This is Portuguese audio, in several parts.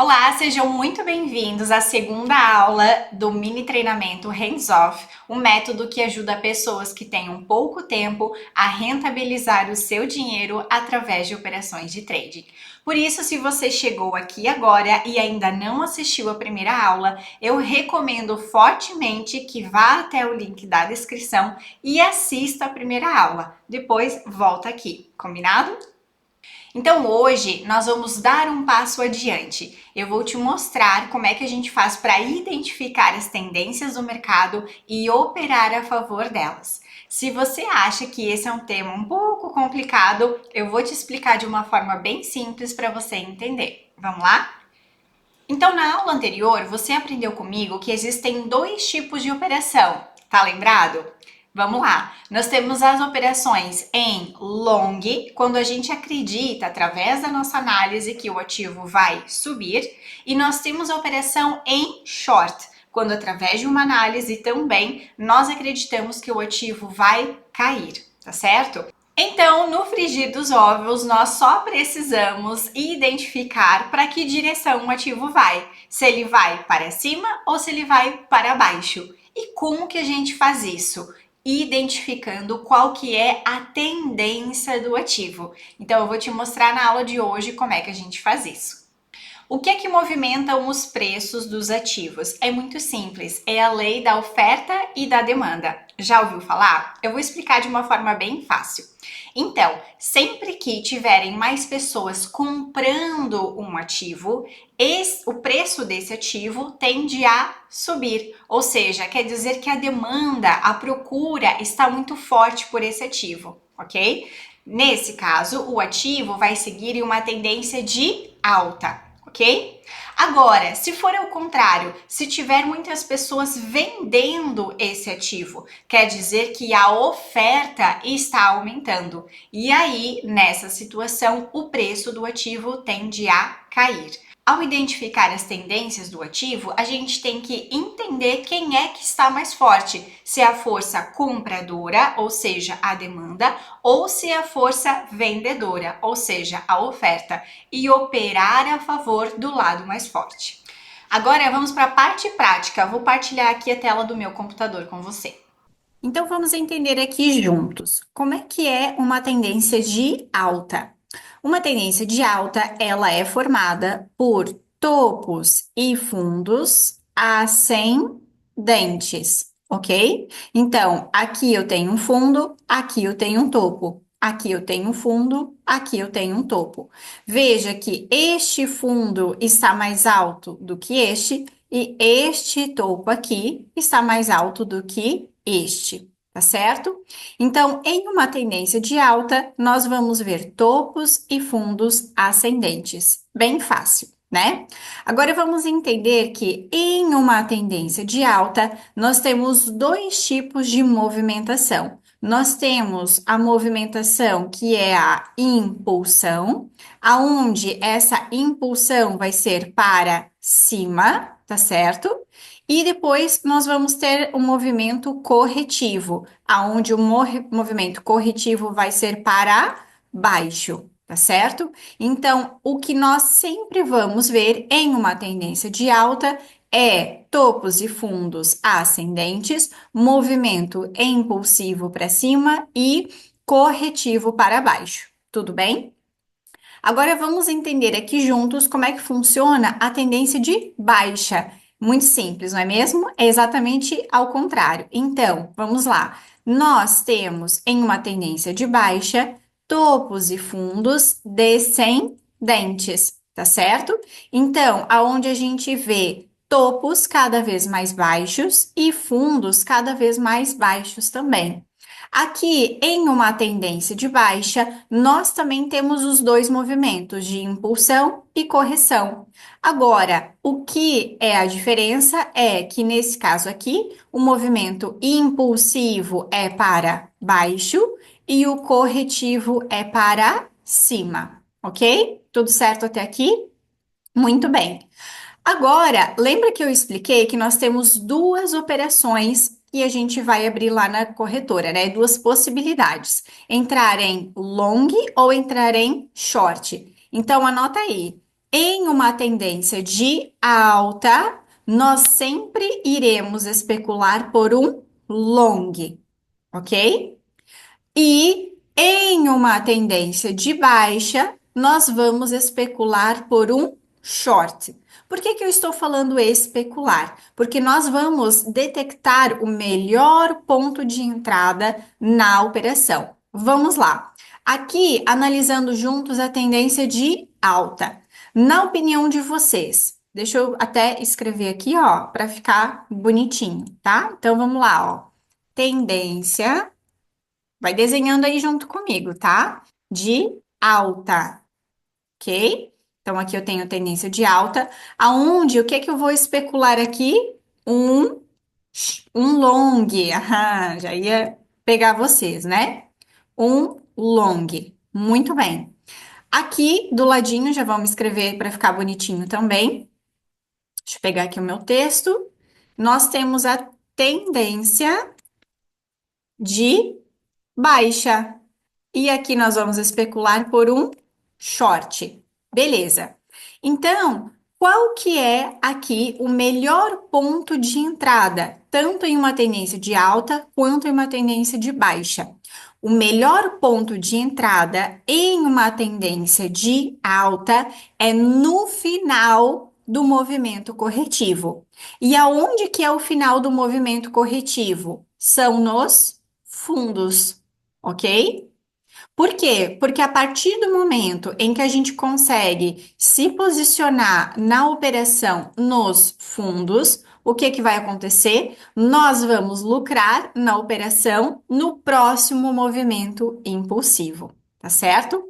Olá, sejam muito bem-vindos à segunda aula do mini treinamento Hands Off, um método que ajuda pessoas que tenham pouco tempo a rentabilizar o seu dinheiro através de operações de trading. Por isso, se você chegou aqui agora e ainda não assistiu a primeira aula, eu recomendo fortemente que vá até o link da descrição e assista a primeira aula. Depois, volta aqui, combinado? Então hoje nós vamos dar um passo adiante. Eu vou te mostrar como é que a gente faz para identificar as tendências do mercado e operar a favor delas. Se você acha que esse é um tema um pouco complicado, eu vou te explicar de uma forma bem simples para você entender. Vamos lá? Então, na aula anterior, você aprendeu comigo que existem dois tipos de operação, tá lembrado? Vamos lá, nós temos as operações em long, quando a gente acredita através da nossa análise que o ativo vai subir, e nós temos a operação em short, quando através de uma análise também nós acreditamos que o ativo vai cair, tá certo? Então, no frigir dos ovos, nós só precisamos identificar para que direção o ativo vai. Se ele vai para cima ou se ele vai para baixo. E como que a gente faz isso? Identificando qual que é a tendência do ativo. Então, eu vou te mostrar na aula de hoje como é que a gente faz isso. O que é que movimentam os preços dos ativos? É muito simples, é a lei da oferta e da demanda. Já ouviu falar? Eu vou explicar de uma forma bem fácil. Então, sempre que tiverem mais pessoas comprando um ativo, o preço desse ativo tende a subir. Ou seja, quer dizer que a demanda, a procura está muito forte por esse ativo, ok? Nesse caso, o ativo vai seguir uma tendência de alta. Ok? Agora, se for ao contrário, se tiver muitas pessoas vendendo esse ativo, quer dizer que a oferta está aumentando. E aí, nessa situação, o preço do ativo tende a cair. Ao identificar as tendências do ativo, a gente tem que entender quem é que está mais forte, se é a força compradora, ou seja, a demanda, ou se é a força vendedora, ou seja, a oferta, e operar a favor do lado mais forte. Agora vamos para a parte prática. Vou partilhar aqui a tela do meu computador com você. Então vamos entender aqui juntos como é que é uma tendência de alta. Uma tendência de alta, ela é formada por topos e fundos ascendentes, ok? Então, aqui eu tenho um fundo, aqui eu tenho um topo. Aqui eu tenho um fundo, aqui eu tenho um topo. Veja que este fundo está mais alto do que este e este topo aqui está mais alto do que este, tá certo? Então, em uma tendência de alta, nós vamos ver topos e fundos ascendentes. Bem fácil, né? Agora vamos entender que em uma tendência de alta, nós temos dois tipos de movimentação. Nós temos a movimentação que é a impulsão, aonde essa impulsão vai ser para cima, tá certo? E depois nós vamos ter o movimento corretivo, aonde o movimento corretivo vai ser para baixo, tá certo? Então, o que nós sempre vamos ver em uma tendência de alta é topos e fundos ascendentes, movimento impulsivo para cima e corretivo para baixo. Tudo bem? Agora vamos entender aqui juntos como é que funciona a tendência de baixa. Muito simples, não é mesmo? É exatamente ao contrário. Então, vamos lá. Nós temos em uma tendência de baixa topos e fundos descendentes, tá certo? Então, aonde a gente vê topos cada vez mais baixos e fundos cada vez mais baixos também. Aqui, em uma tendência de baixa, nós também temos os dois movimentos de impulsão e correção. Agora, o que é a diferença é que nesse caso aqui, o movimento impulsivo é para baixo e o corretivo é para cima, ok? Tudo certo até aqui? Muito bem. Agora, lembra que eu expliquei que nós temos duas operações que a gente vai abrir lá na corretora, né? Duas possibilidades: entrar em long ou entrar em short. Então, anota aí. Em uma tendência de alta, nós sempre iremos especular por um long, ok? E em uma tendência de baixa, nós vamos especular por um short. Por que que eu estou falando especular? Porque nós vamos detectar o melhor ponto de entrada na operação. Vamos lá. Aqui, analisando juntos a tendência de alta. Na opinião de vocês, deixa eu até escrever aqui, ó, para ficar bonitinho, tá? Então vamos lá, ó. Tendência. Vai desenhando aí junto comigo, tá? De alta, ok? Então, aqui eu tenho tendência de alta. Aonde, o que que eu vou especular aqui? Um, um long. Ah, já ia pegar vocês, né? Um long. Muito bem. Aqui do ladinho, já vamos escrever para ficar bonitinho também. Deixa eu pegar aqui o meu texto. Nós temos a tendência de baixa. E aqui nós vamos especular por um short. Beleza. Então, qual que é aqui o melhor ponto de entrada, tanto em uma tendência de alta quanto em uma tendência de baixa? O melhor ponto de entrada em uma tendência de alta é no final do movimento corretivo. E aonde que é o final do movimento corretivo? São nos fundos, ok? Por quê? Porque a partir do momento em que a gente consegue se posicionar na operação nos fundos, o que que vai acontecer? Nós vamos lucrar na operação no próximo movimento impulsivo, tá certo?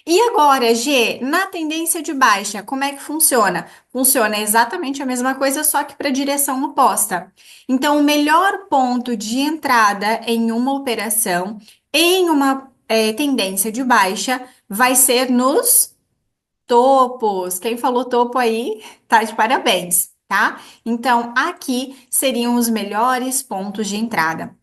E agora, G, na tendência de baixa, como é que funciona? Funciona exatamente a mesma coisa, só que para a direção oposta. Então, o melhor ponto de entrada em uma operação, em uma tendência de baixa, vai ser nos topos. Quem falou topo aí, tá de parabéns, tá? Então, aqui seriam os melhores pontos de entrada.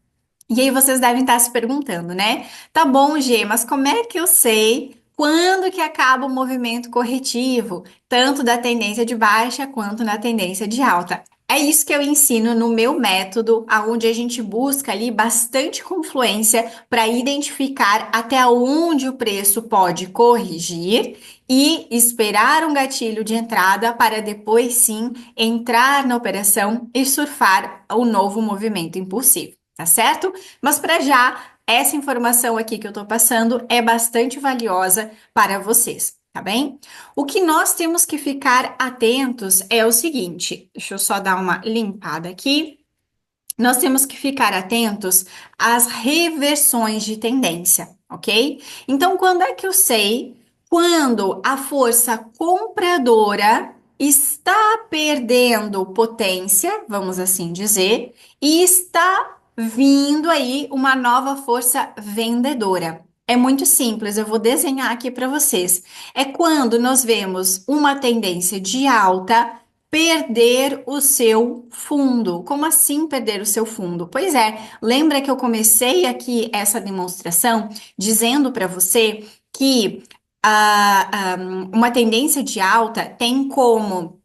E aí vocês devem estar se perguntando, né? Tá bom, G, mas como é que eu sei quando que acaba o movimento corretivo, tanto da tendência de baixa quanto na tendência de alta? É isso que eu ensino no meu método, onde a gente busca ali bastante confluência para identificar até onde o preço pode corrigir e esperar um gatilho de entrada para depois sim entrar na operação e surfar o novo movimento impulsivo, tá certo? Mas para já, essa informação aqui que eu estou passando é bastante valiosa para vocês, tá bem? O que nós temos que ficar atentos é o seguinte, deixa eu só dar uma limpada aqui. Nós temos que ficar atentos às reversões de tendência, ok? Então, quando é que eu sei quando a força compradora está perdendo potência, vamos assim dizer, e está vindo aí uma nova força vendedora? É muito simples, eu vou desenhar aqui para vocês. É quando nós vemos uma tendência de alta perder o seu fundo. Como assim perder o seu fundo? Pois é, lembra que eu comecei aqui essa demonstração dizendo para você que uma tendência de alta tem como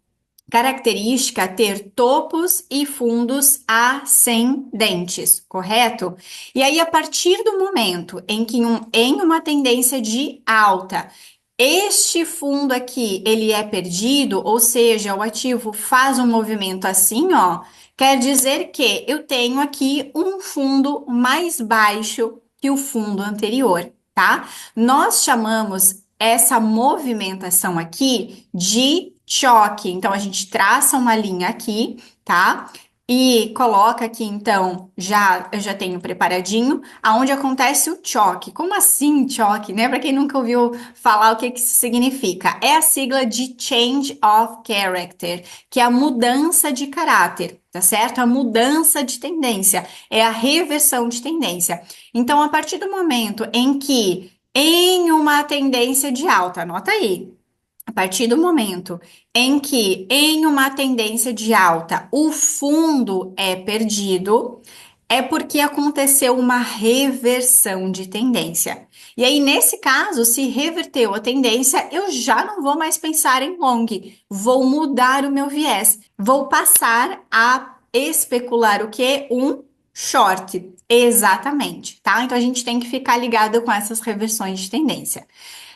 característica ter topos e fundos ascendentes, correto? E aí, a partir do momento em que em uma tendência de alta, este fundo aqui, ele é perdido, ou seja, o ativo faz um movimento assim, ó, quer dizer que eu tenho aqui um fundo mais baixo que o fundo anterior, tá? Nós chamamos essa movimentação aqui de choque. Então, a gente traça uma linha aqui, tá? E coloca aqui, então, eu já tenho preparadinho, aonde acontece o choque. Como assim choque, né? Para quem nunca ouviu falar o que que isso significa, é a sigla de Change of Character, que é a mudança de caráter, tá certo? A mudança de tendência, é a reversão de tendência. Então, a partir do momento em que em uma tendência de alta, anota aí, a partir do momento em que, em uma tendência de alta, o fundo é perdido, É porque aconteceu uma reversão de tendência. E aí, nesse caso, se reverteu a tendência, eu já não vou mais pensar em long, vou mudar o meu viés, vou passar a especular o que? Um short. Exatamente, tá? Então a gente tem que ficar ligado com essas reversões de tendência.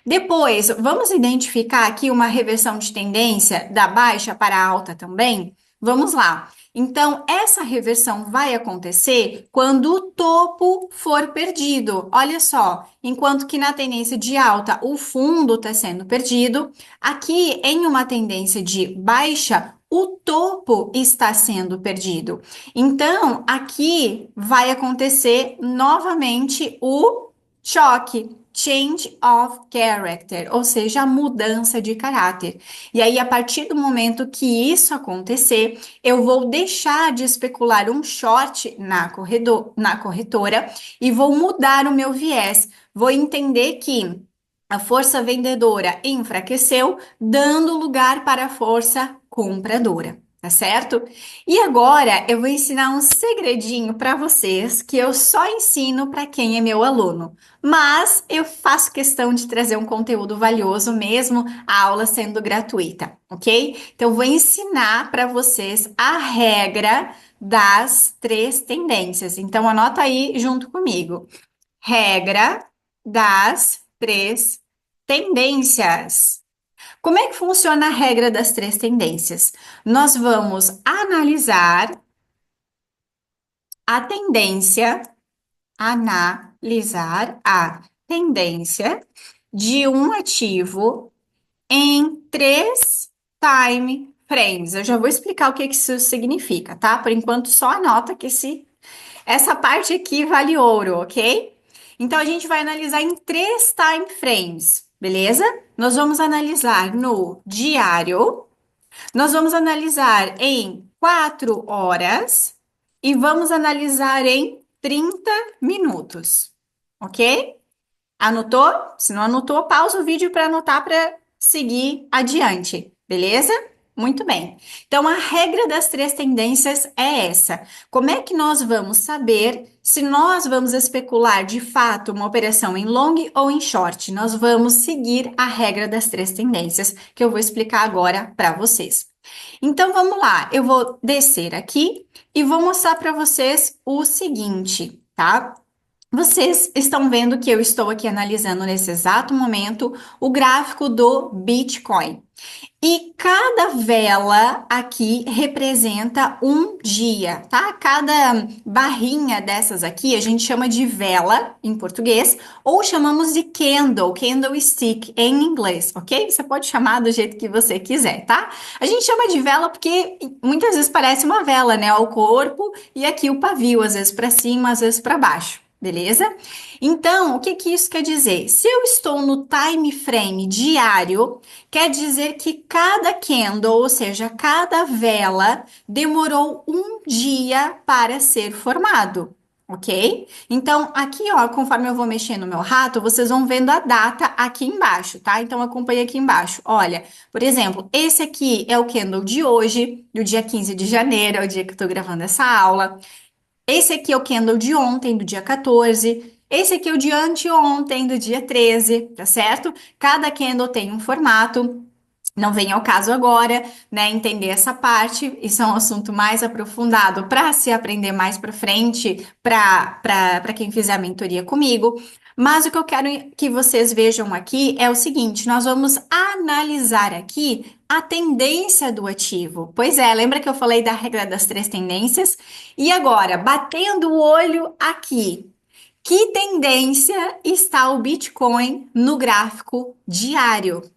Depois, vamos identificar aqui uma reversão de tendência da baixa para a alta também? Vamos lá. Então, essa reversão vai acontecer quando o topo for perdido. Olha só, enquanto que na tendência de alta o fundo está sendo perdido, aqui em uma tendência de baixa, o topo está sendo perdido. Então, aqui vai acontecer novamente o choque. Change of character, ou seja, a mudança de caráter. E aí, a partir do momento que isso acontecer, eu vou deixar de especular um short na corretora e vou mudar o meu viés. Vou entender que a força vendedora enfraqueceu, dando lugar para a força compradora. Tá certo? E agora eu vou ensinar um segredinho para vocês que eu só ensino para quem é meu aluno. Mas eu faço questão de trazer um conteúdo valioso mesmo, a aula sendo gratuita, ok? Então, eu vou ensinar para vocês a regra das três tendências. Então, anota aí junto comigo. Regra das três tendências. Como é que funciona a regra das três tendências? Nós vamos analisar a tendência analisar a tendência de um ativo em três time frames. Eu já vou explicar o que isso significa, tá? Por enquanto, só anota que essa parte aqui vale ouro, ok? Então, a gente vai analisar em três time frames, beleza? Nós vamos analisar no diário, nós vamos analisar em 4 horas e vamos analisar em 30 minutos, ok? Anotou? Se não anotou, pausa o vídeo para anotar para seguir adiante, beleza? Muito bem. Então, a regra das três tendências é essa. Como é que nós vamos saber se nós vamos especular de fato uma operação em long ou em short? Nós vamos seguir a regra das três tendências, que eu vou explicar agora para vocês. Então, vamos lá. Eu vou descer aqui e vou mostrar para vocês o seguinte, tá? Vocês estão vendo que eu estou aqui analisando nesse exato momento o gráfico do Bitcoin. E cada vela aqui representa um dia, tá? Cada barrinha dessas aqui a gente chama de vela em português ou chamamos de candle, candlestick em inglês, ok? Você pode chamar do jeito que você quiser, tá? A gente chama de vela porque muitas vezes parece uma vela, né? O corpo e aqui o pavio, às vezes para cima, às vezes para baixo. Beleza? Então, o que que isso quer dizer? Se eu estou no time frame diário, quer dizer que cada candle, ou seja, cada vela, demorou um dia para ser formado, ok? Então, aqui, ó, conforme eu vou mexendo no meu rato, vocês vão vendo a data aqui embaixo, tá? Então, acompanhe aqui embaixo. Olha, por exemplo, esse aqui é o candle de hoje, do dia 15 de janeiro, é o dia que eu tô gravando essa aula. Esse aqui é o candle de ontem, do dia 14. Esse aqui é o de anteontem, do dia 13, tá certo? Cada candle tem um formato. Não vem ao caso agora, né, entender essa parte. Isso é um assunto mais aprofundado para se aprender mais para frente, para quem fizer a mentoria comigo. Mas o que eu quero que vocês vejam aqui é o seguinte: nós vamos analisar aqui a tendência do ativo. Pois é, lembra que eu falei da regra das três tendências? E agora, batendo o olho aqui, que tendência está o Bitcoin no gráfico diário?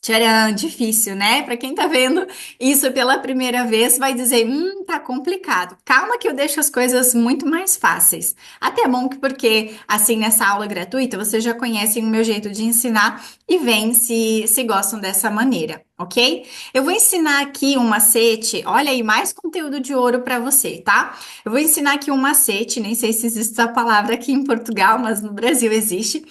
Tcharam, difícil, né? Para quem tá vendo isso pela primeira vez, vai dizer, tá complicado. Calma que eu deixo as coisas muito mais fáceis. Até bom que porque, assim, nessa aula gratuita, vocês já conhecem o meu jeito de ensinar e veem se gostam dessa maneira, ok? Eu vou ensinar aqui um macete, olha aí, mais conteúdo de ouro para você, tá? Eu vou ensinar aqui um macete, nem sei se existe essa palavra aqui em Portugal, mas no Brasil existe,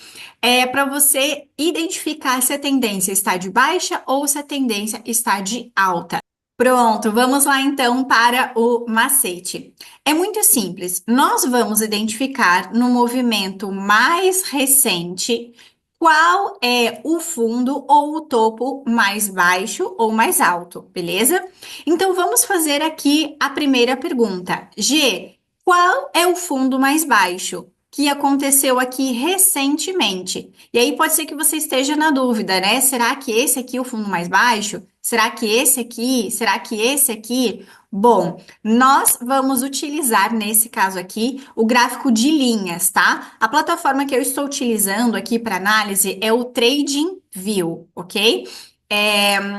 para você identificar se a tendência está de baixa ou se a tendência está de alta. Pronto, vamos lá então para o macete. É muito simples. Nós vamos identificar no movimento mais recente qual é o fundo ou o topo mais baixo ou mais alto, beleza? Então vamos fazer aqui a primeira pergunta. G, qual é o fundo mais baixo que aconteceu aqui recentemente? E aí pode ser que você esteja na dúvida, né? Será que esse aqui é o fundo mais baixo? Será que esse aqui? Será que esse aqui? Bom, nós vamos utilizar nesse caso aqui o gráfico de linhas, tá? A plataforma que eu estou utilizando aqui para análise é o TradingView, ok?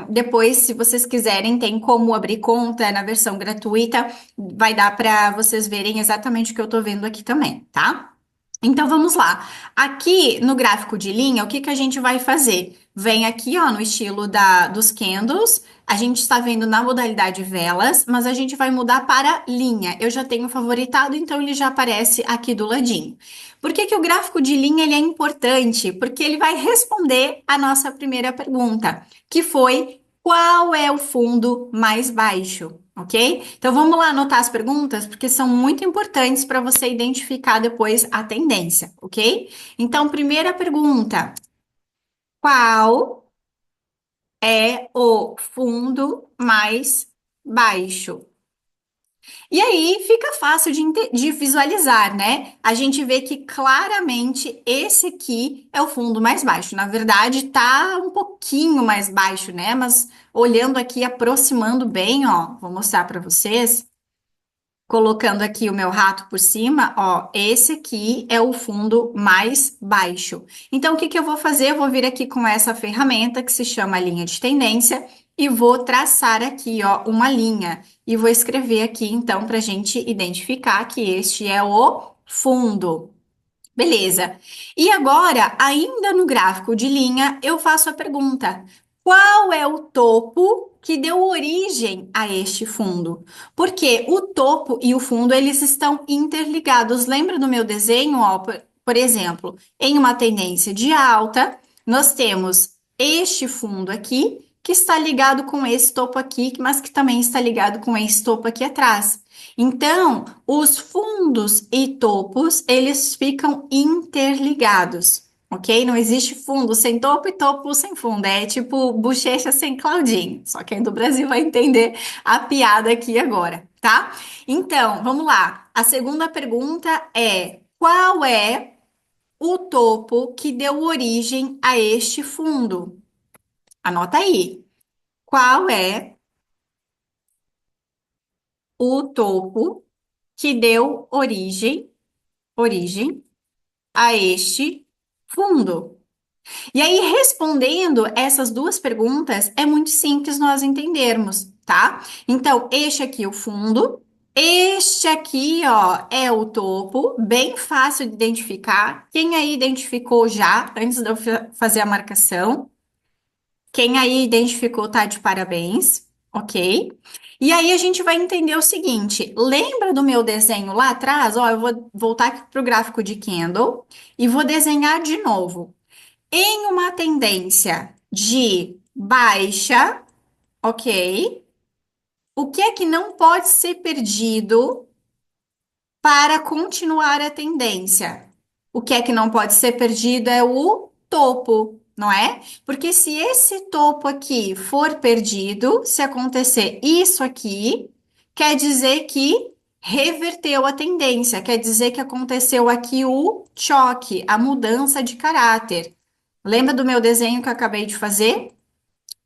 Depois, se vocês quiserem, tem como abrir conta na versão gratuita, vai dar para vocês verem exatamente o que eu estou vendo aqui também, tá? Então vamos lá. Aqui no gráfico de linha, o que que a gente vai fazer? Vem aqui, ó, no estilo dos candles. A gente está vendo na modalidade velas, mas a gente vai mudar para linha. Eu já tenho favoritado, então ele já aparece aqui do ladinho. Por que que o gráfico de linha ele é importante? Porque ele vai responder a nossa primeira pergunta, que foi qual é o fundo mais baixo? Ok? Então vamos lá anotar as perguntas, porque são muito importantes para você identificar depois a tendência, ok? Então, primeira pergunta: qual é o fundo mais baixo? E aí fica fácil de visualizar, né? A gente vê que claramente esse aqui é o fundo mais baixo. Na verdade, tá um pouquinho mais baixo, né? Mas olhando aqui, aproximando bem, ó, vou mostrar para vocês. Colocando aqui o meu rato por cima, ó, esse aqui é o fundo mais baixo. Então, o que que eu vou fazer? Eu vou vir aqui com essa ferramenta que se chama linha de tendência e vou traçar aqui, ó, uma linha. E vou escrever aqui, então, para a gente identificar que este é o fundo. Beleza. E agora, ainda no gráfico de linha, eu faço a pergunta: qual é o topo que deu origem a este fundo? Porque o topo e o fundo, eles estão interligados. Lembra do meu desenho? Ó, por exemplo, em uma tendência de alta, nós temos este fundo aqui, que está ligado com esse topo aqui, mas que também está ligado com esse topo aqui atrás. Então, os fundos e topos, eles ficam interligados, ok? Não existe fundo sem topo e topo sem fundo. É tipo bochecha sem Claudinho. Só quem é do Brasil vai entender a piada aqui agora, tá? Então, vamos lá. A segunda pergunta é: qual é o topo que deu origem a este fundo? Anota aí. Qual é o topo que deu origem a este fundo? E aí, respondendo essas duas perguntas, é muito simples nós entendermos, tá? Então, este aqui é o fundo, este aqui, ó, é o topo, bem fácil de identificar. Quem aí identificou já, antes de eu fazer a marcação? Quem aí identificou tá de parabéns, ok? E aí a gente vai entender o seguinte: lembra do meu desenho lá atrás? Ó, eu vou voltar aqui para o gráfico de candle e vou desenhar de novo. Em uma tendência de baixa, ok? O que é que não pode ser perdido para continuar a tendência? O que é que não pode ser perdido é o topo, não é? Porque se esse topo aqui for perdido, se acontecer isso aqui, quer dizer que reverteu a tendência, quer dizer que aconteceu aqui o choque, a mudança de caráter. Lembra do meu desenho que eu acabei de fazer?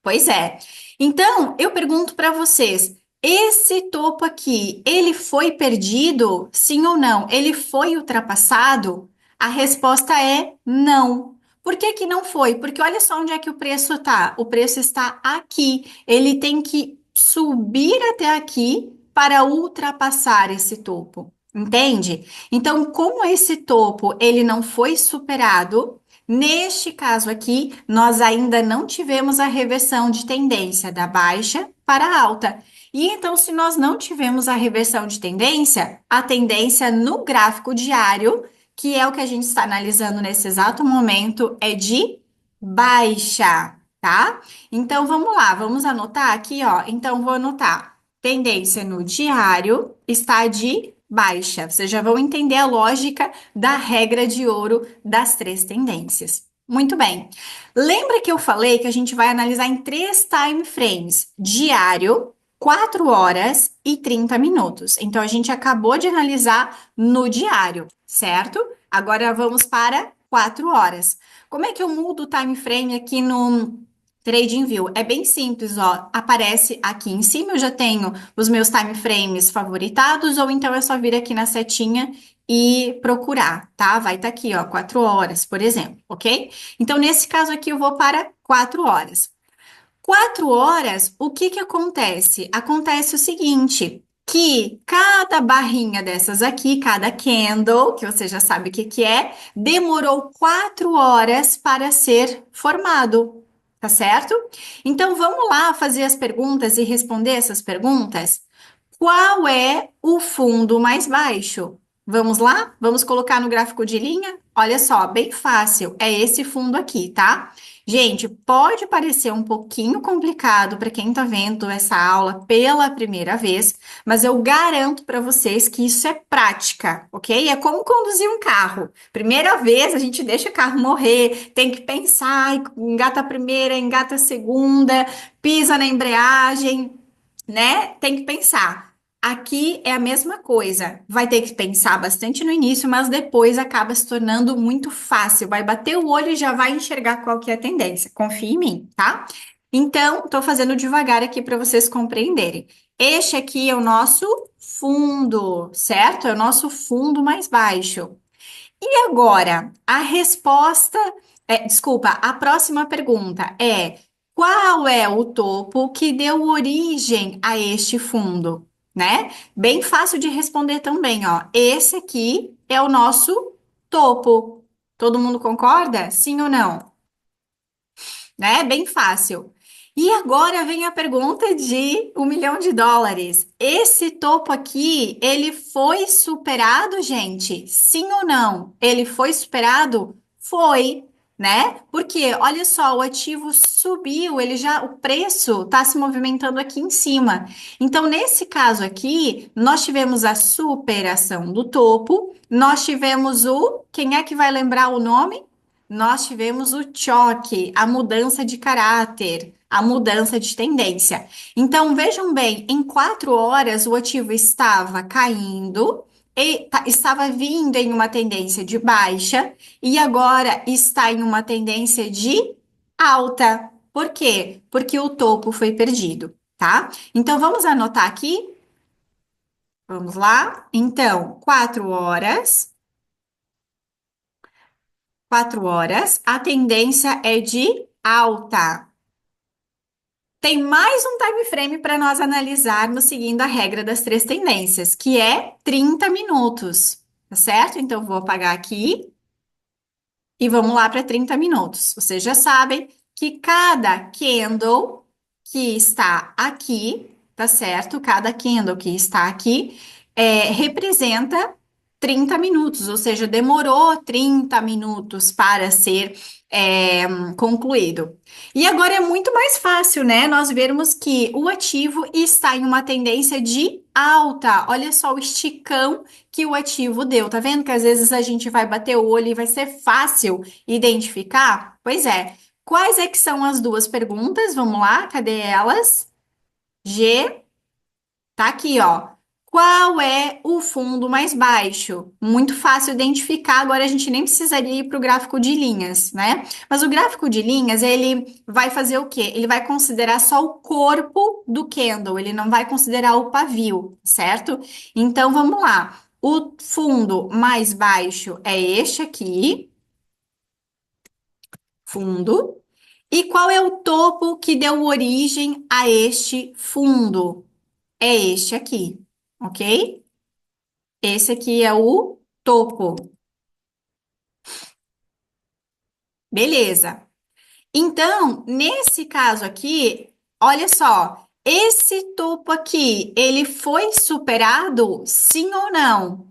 Pois é. Então, eu pergunto para vocês, esse topo aqui, ele foi perdido? Sim ou não? Ele foi ultrapassado? A resposta é não. Por que que não foi? Porque olha só onde é que o preço está. O preço está aqui. Ele tem que subir até aqui para ultrapassar esse topo. Entende? Então, como esse topo ele não foi superado, neste caso aqui, nós ainda não tivemos a reversão de tendência da baixa para a alta. E então, se nós não tivemos a reversão de tendência, a tendência no gráfico diário, que é o que a gente está analisando nesse exato momento, é de baixa, tá? Então vamos lá, vamos anotar aqui, ó. Então vou anotar. Tendência no diário está de baixa. Vocês já vão entender a lógica da regra de ouro das três tendências. Muito bem. Lembra que eu falei que a gente vai analisar em três time frames: diário, 4 horas e 30 minutos. Então a gente acabou de analisar no diário, certo? Agora vamos para 4 horas. Como é que eu mudo o time frame aqui no TradingView? É bem simples, ó. Aparece aqui em cima, eu já tenho os meus time frames favoritados, ou então é só vir aqui na setinha e procurar, tá? Vai estar aqui, ó, 4 horas, por exemplo, ok? Então, nesse caso aqui, eu vou para 4 horas. 4 horas, o que que acontece? Acontece o seguinte, que cada barrinha dessas aqui, cada candle, que você já sabe o que que é, demorou 4 horas para ser formado, tá certo? Então vamos lá fazer as perguntas e responder essas perguntas? Qual é o fundo mais baixo? Vamos lá? Vamos colocar no gráfico de linha? Olha só, bem fácil. É esse fundo aqui, tá? Gente, pode parecer um pouquinho complicado para quem está vendo essa aula pela primeira vez, mas eu garanto para vocês que isso é prática, ok? É como conduzir um carro. Primeira vez a gente deixa o carro morrer, tem que pensar, engata a primeira, engata a segunda, pisa na embreagem, né? Tem que pensar. Aqui é a mesma coisa. Vai ter que pensar bastante no início, mas depois acaba se tornando muito fácil. Vai bater o olho e já vai enxergar qual que é a tendência. Confia em mim, tá? Então, estou fazendo devagar aqui para vocês compreenderem. Este aqui é o nosso fundo, certo? É o nosso fundo mais baixo. E agora, a resposta, desculpa, a próxima pergunta é: qual é o topo que deu origem a este fundo, né? Bem fácil de responder também, ó. Esse aqui é o nosso topo. Todo mundo concorda? Sim ou não? Né? Bem fácil. E agora vem a pergunta de US$ 1 milhão. Esse topo aqui, ele foi superado, gente? Sim ou não? Ele foi superado? Foi, né? Porque olha só, o ativo subiu, ele já, o preço está se movimentando aqui em cima. Então, nesse caso aqui, nós tivemos a superação do topo, nós tivemos quem é que vai lembrar o nome? Nós tivemos o choque, a mudança de caráter, a mudança de tendência. Então, vejam bem, em 4 horas o ativo estava caindo, estava vindo em uma tendência de baixa e agora está em uma tendência de alta. Por quê? Porque o topo foi perdido, tá? Então, vamos anotar aqui. Vamos lá? Então, 4 horas, a tendência é de alta. Tem mais um time frame para nós analisarmos seguindo a regra das três tendências, que é 30 minutos, tá certo? Então, vou apagar aqui e vamos lá para 30 minutos. Vocês já sabem que cada candle que está aqui, tá certo? Cada candle que está aqui representa 30 minutos, ou seja, demorou 30 minutos para ser concluído. E agora é muito mais fácil, né? Nós vermos que o ativo está em uma tendência de alta. Olha só o esticão que o ativo deu. Tá vendo que às vezes a gente vai bater o olho e vai ser fácil identificar? Pois é. Quais é que são as duas perguntas? Vamos lá, cadê elas? G, tá aqui, ó. Qual é o fundo mais baixo? Muito fácil identificar, agora a gente nem precisaria ir para o gráfico de linhas, né? Mas o gráfico de linhas, ele vai fazer o quê? Ele vai considerar só o corpo do candle, ele não vai considerar o pavio, certo? Então, vamos lá. O fundo mais baixo é este aqui, fundo. E qual é o topo que deu origem a este fundo? É este aqui, ok? Esse aqui é o topo. Beleza. Então, nesse caso aqui, olha só, esse topo aqui, ele foi superado, sim ou não?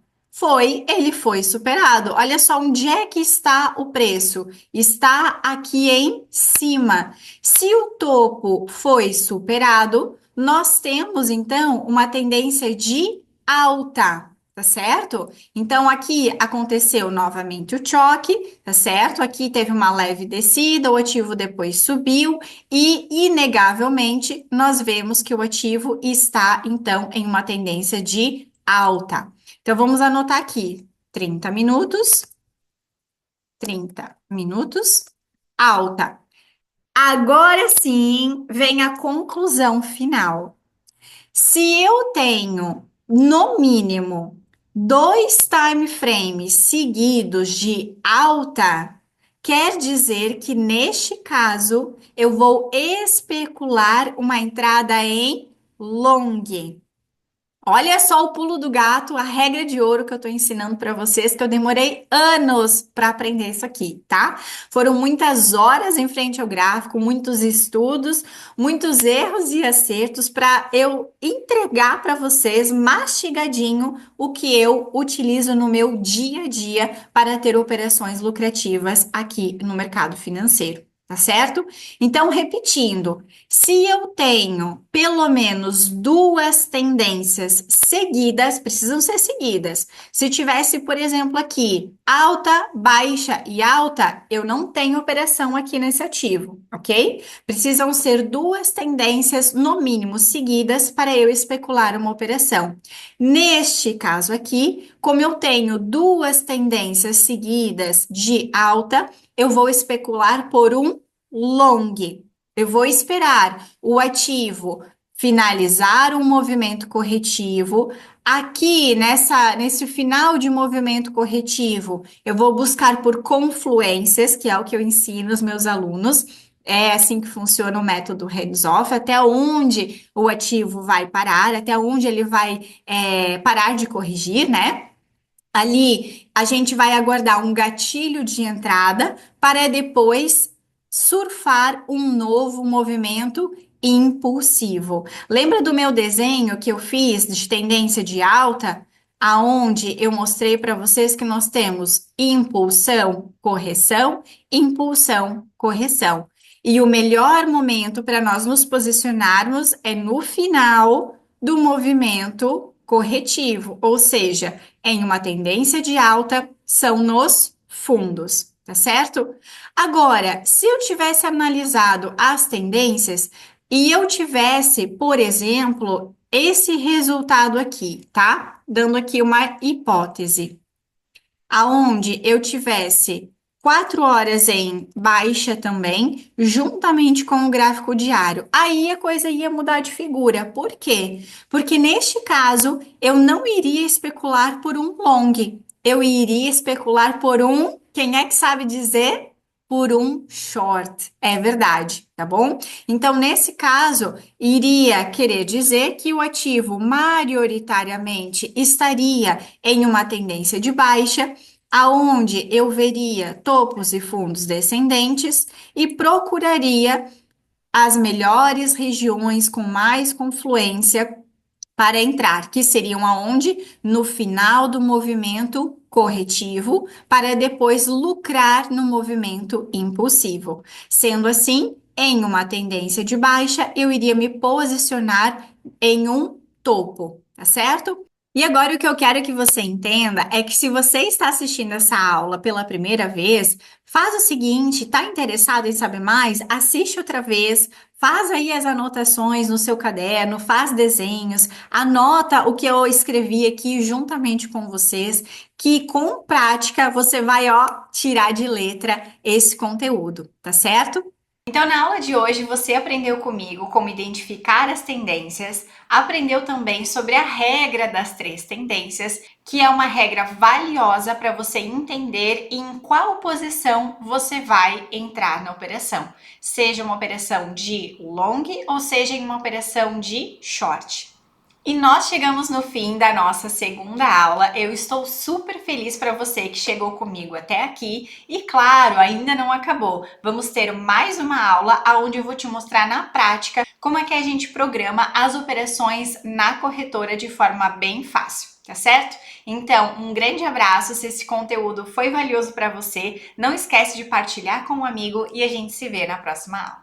Ele foi superado. Olha só onde é que está o preço. Está aqui em cima. Se o topo foi superado, nós temos então uma tendência de alta, tá certo? Então aqui aconteceu novamente o choque, tá certo? Aqui teve uma leve descida, o ativo depois subiu e inegavelmente nós vemos que o ativo está então em uma tendência de alta. Então, vamos anotar aqui: 30 minutos, 30 minutos, alta. Agora sim vem a conclusão final. Se eu tenho, no mínimo, dois time frames seguidos de alta, quer dizer que neste caso eu vou especular uma entrada em long. Olha só o pulo do gato, a regra de ouro que eu tô ensinando para vocês, que eu demorei anos para aprender isso aqui, tá? Foram muitas horas em frente ao gráfico, muitos estudos, muitos erros e acertos para eu entregar para vocês mastigadinho o que eu utilizo no meu dia a dia para ter operações lucrativas aqui no mercado financeiro. Tá certo? Então, repetindo, se eu tenho pelo menos duas tendências seguidas, precisam ser seguidas. Se tivesse, por exemplo, aqui alta, baixa e alta, eu não tenho operação aqui nesse ativo, ok? Precisam ser duas tendências, no mínimo, seguidas para eu especular uma operação. Neste caso aqui, como eu tenho duas tendências seguidas de alta, eu vou especular por um long. Eu vou esperar o ativo finalizar um movimento corretivo. Aqui, nesse final de movimento corretivo, eu vou buscar por confluências, que é o que eu ensino os meus alunos. É assim que funciona o método hands-off, até onde o ativo vai parar, até onde ele vai parar de corrigir, né? Ali, a gente vai aguardar um gatilho de entrada para depois surfar um novo movimento impulsivo. Lembra do meu desenho que eu fiz de tendência de alta, aonde eu mostrei para vocês que nós temos impulsão, correção, impulsão, correção. E o melhor momento para nós nos posicionarmos é no final do movimento corretivo, ou seja, em uma tendência de alta são nos fundos, tá certo? Agora, se eu tivesse analisado as tendências e eu tivesse, por exemplo, esse resultado aqui, tá? Dando aqui uma hipótese, aonde eu tivesse 4 horas em baixa também, juntamente com o gráfico diário. Aí a coisa ia mudar de figura. Por quê? Porque neste caso eu não iria especular por um long, eu iria especular por um, quem é que sabe dizer? Por um short. É verdade, tá bom? Então, nesse caso, iria querer dizer que o ativo majoritariamente estaria em uma tendência de baixa, aonde eu veria topos e fundos descendentes e procuraria as melhores regiões com mais confluência para entrar, que seriam aonde? No final do movimento corretivo, para depois lucrar no movimento impulsivo. Sendo assim, em uma tendência de baixa, eu iria me posicionar em um topo, tá certo? E agora o que eu quero que você entenda é que se você está assistindo essa aula pela primeira vez, faz o seguinte, tá interessado em saber mais? Assiste outra vez, faz aí as anotações no seu caderno, faz desenhos, anota o que eu escrevi aqui juntamente com vocês, que com prática você vai, ó, tirar de letra esse conteúdo, tá certo? Então, na aula de hoje, você aprendeu comigo como identificar as tendências, aprendeu também sobre a regra das três tendências, que é uma regra valiosa para você entender em qual posição você vai entrar na operação, seja uma operação de long ou seja em uma operação de short. E nós chegamos no fim da nossa segunda aula. Eu estou super feliz para você que chegou comigo até aqui. E claro, ainda não acabou. Vamos ter mais uma aula onde eu vou te mostrar na prática como é que a gente programa as operações na corretora de forma bem fácil, tá certo? Então, um grande abraço. Se esse conteúdo foi valioso para você, não esquece de partilhar com um amigo e a gente se vê na próxima aula.